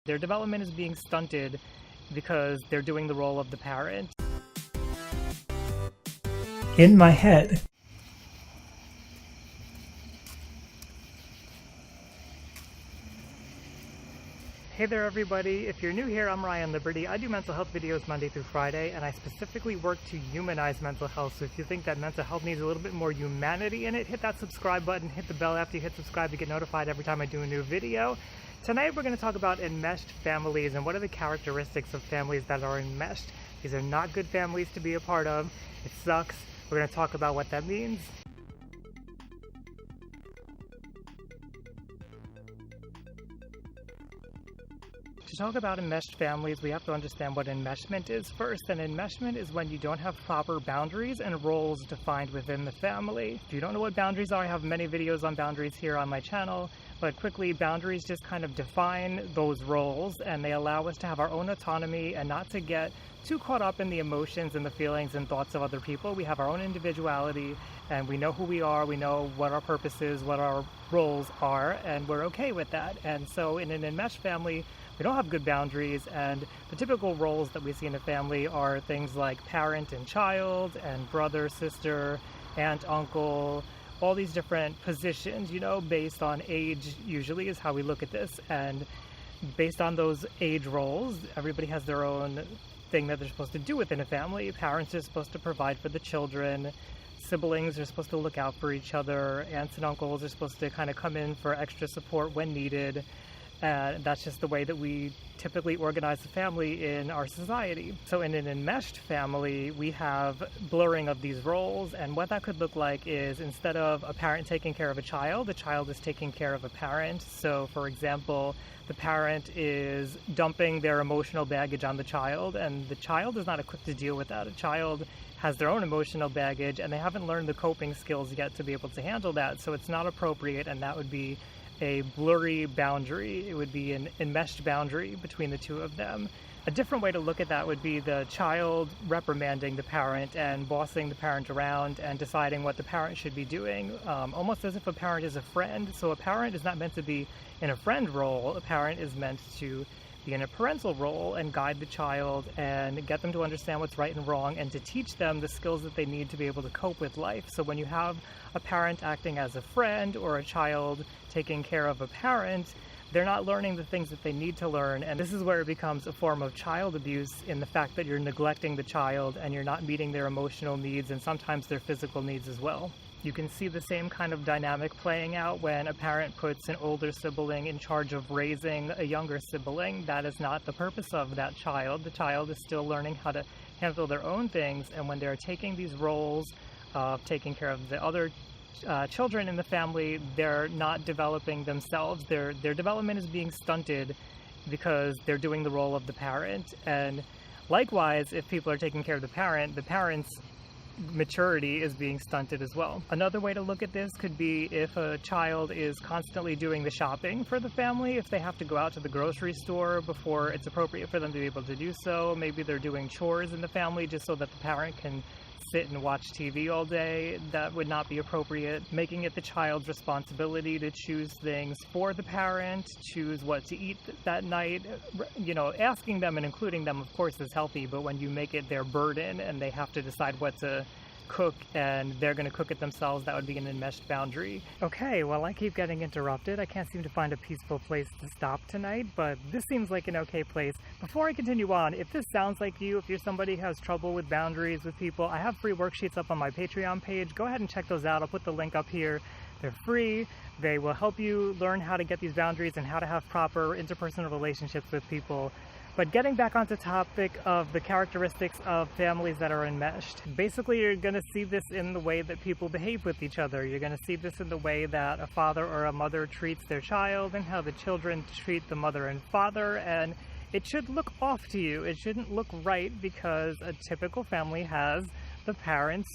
Their development is being stunted because they're doing the role of the parent. In my head. Hey there everybody, if you're new here, I'm Ryan Liberty. I do mental health videos Monday through Friday, and I specifically work to humanize mental health. So if you think that mental health needs a little bit more humanity in it, hit that subscribe button, hit the bell after you hit subscribe to get notified every time I do a new video. Tonight we're going to talk about enmeshed families and what are the characteristics of families that are enmeshed. These are not good families to be a part of. It sucks. We're going to talk about what that means. To talk about enmeshed families, we have to understand what enmeshment is first. And enmeshment is when you don't have proper boundaries and roles defined within the family. If you don't know what boundaries are, I have many videos on boundaries here on my channel. But quickly, boundaries just kind of define those roles, and they allow us to have our own autonomy and not to get too caught up in the emotions and the feelings and thoughts of other people. We have our own individuality, and we know who we are, we know what our purpose is, what our roles are, and we're okay with that. And so in an enmeshed family, we don't have good boundaries, and the typical roles that we see in a family are things like parent and child, and brother, sister, aunt, uncle, all these different positions, you know, based on age usually is how we look at this. And based on those age roles, everybody has their own thing that they're supposed to do within a family. Parents are supposed to provide for the children. Siblings are supposed to look out for each other. Aunts and uncles are supposed to kind of come in for extra support when needed. And that's just the way that we typically organize the family in our society. So in an enmeshed family, we have blurring of these roles, and what that could look like is instead of a parent taking care of a child is taking care of a parent. So for example, the parent is dumping their emotional baggage on the child, and the child is not equipped to deal with that. A child has their own emotional baggage, and they haven't learned the coping skills yet to be able to handle that. So it's not appropriate, and that would be a blurry boundary. It would be an enmeshed boundary between the two of them. A different way to look at that would be the child reprimanding the parent and bossing the parent around and deciding what the parent should be doing, almost as if a parent is a friend. So a parent is not meant to be in a friend role. A parent is meant to be in a parental role and guide the child and get them to understand what's right and wrong and to teach them the skills that they need to be able to cope with life. So when you have a parent acting as a friend or a child taking care of a parent, they're not learning the things that they need to learn, and this is where it becomes a form of child abuse in the fact that you're neglecting the child and you're not meeting their emotional needs and sometimes their physical needs as well. You can see the same kind of dynamic playing out when a parent puts an older sibling in charge of raising a younger sibling. That is not the purpose of that child. The child is still learning how to handle their own things, and when they're taking these roles of taking care of the other children in the family, they're not developing themselves. Their development is being stunted because they're doing the role of the parent. And likewise, if people are taking care of the parent's maturity is being stunted as well. Another way to look at this could be if a child is constantly doing the shopping for the family, if they have to go out to the grocery store before it's appropriate for them to be able to do so. Maybe they're doing chores in the family just so that the parent can sit and watch TV all day. That would not be appropriate. Making it the child's responsibility to choose things for the parent, choose what to eat that night. You know, asking them and including them, of course, is healthy, but when you make it their burden and they have to decide what to cook and they're going to cook it themselves, that would be an enmeshed boundary. Okay, well, I keep getting interrupted. I can't seem to find a peaceful place to stop tonight, but this seems like an okay place. Before I continue on, if this sounds like you, if you're somebody who has trouble with boundaries with people, I have free worksheets up on my Patreon page. Go ahead and check those out. I'll put the link up here. They're free. They will help you learn how to get these boundaries and how to have proper interpersonal relationships with people. But getting back onto the topic of the characteristics of families that are enmeshed, basically you're going to see this in the way that people behave with each other. You're going to see this in the way that a father or a mother treats their child and how the children treat the mother and father, and it should look off to you. It shouldn't look right because a typical family has the parents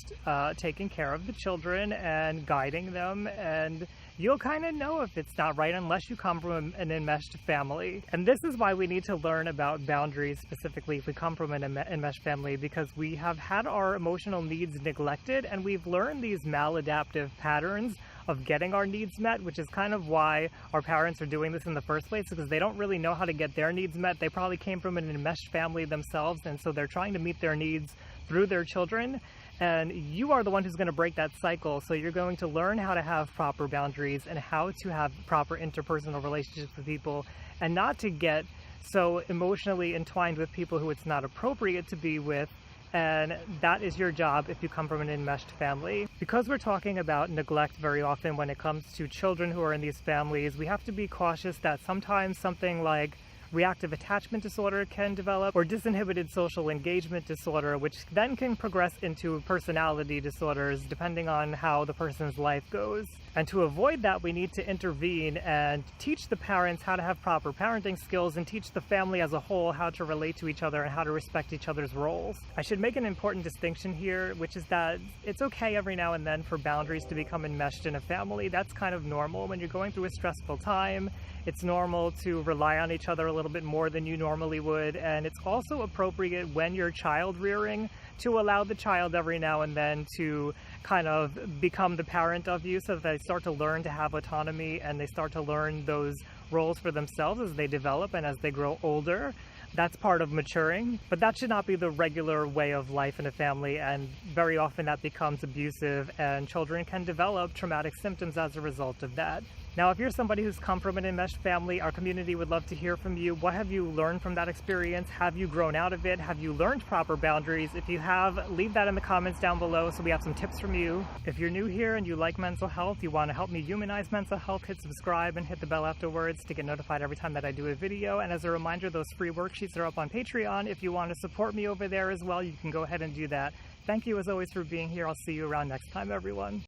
taking care of the children and guiding them, and you'll kind of know if it's not right unless you come from an enmeshed family. And this is why we need to learn about boundaries, specifically if we come from an enmeshed family, because we have had our emotional needs neglected and we've learned these maladaptive patterns of getting our needs met, which is kind of why our parents are doing this in the first place, because they don't really know how to get their needs met. They probably came from an enmeshed family themselves, and so they're trying to meet their needs through their children. And you are the one who's going to break that cycle. So you're going to learn how to have proper boundaries and how to have proper interpersonal relationships with people, and not to get so emotionally entwined with people who it's not appropriate to be with. And that is your job if you come from an enmeshed family. Because we're talking about neglect very often when it comes to children who are in these families, we have to be cautious that sometimes something like reactive attachment disorder can develop, or disinhibited social engagement disorder, which then can progress into personality disorders depending on how the person's life goes. And to avoid that, we need to intervene and teach the parents how to have proper parenting skills, and teach the family as a whole how to relate to each other and how to respect each other's roles. I should make an important distinction here, which is that it's okay every now and then for boundaries to become enmeshed in a family. That's kind of normal when you're going through a stressful time. It's normal to rely on each other a little bit more than you normally would, and it's also appropriate when you're child rearing to allow the child every now and then to kind of become the parent of you, so that they start to learn to have autonomy and they start to learn those roles for themselves as they develop and as they grow older. That's part of maturing, but that should not be the regular way of life in a family, and very often that becomes abusive, and children can develop traumatic symptoms as a result of that. Now, if you're somebody who's come from an enmeshed family, our community would love to hear from you. What have you learned from that experience? Have you grown out of it? Have you learned proper boundaries? If you have, leave that in the comments down below so we have some tips from you. If you're new here and you like mental health, you want to help me humanize mental health, hit subscribe and hit the bell afterwards to get notified every time that I do a video. And as a reminder, those free worksheets are up on Patreon. If you want to support me over there as well, you can go ahead and do that. Thank you as always for being here. I'll see you around next time, everyone.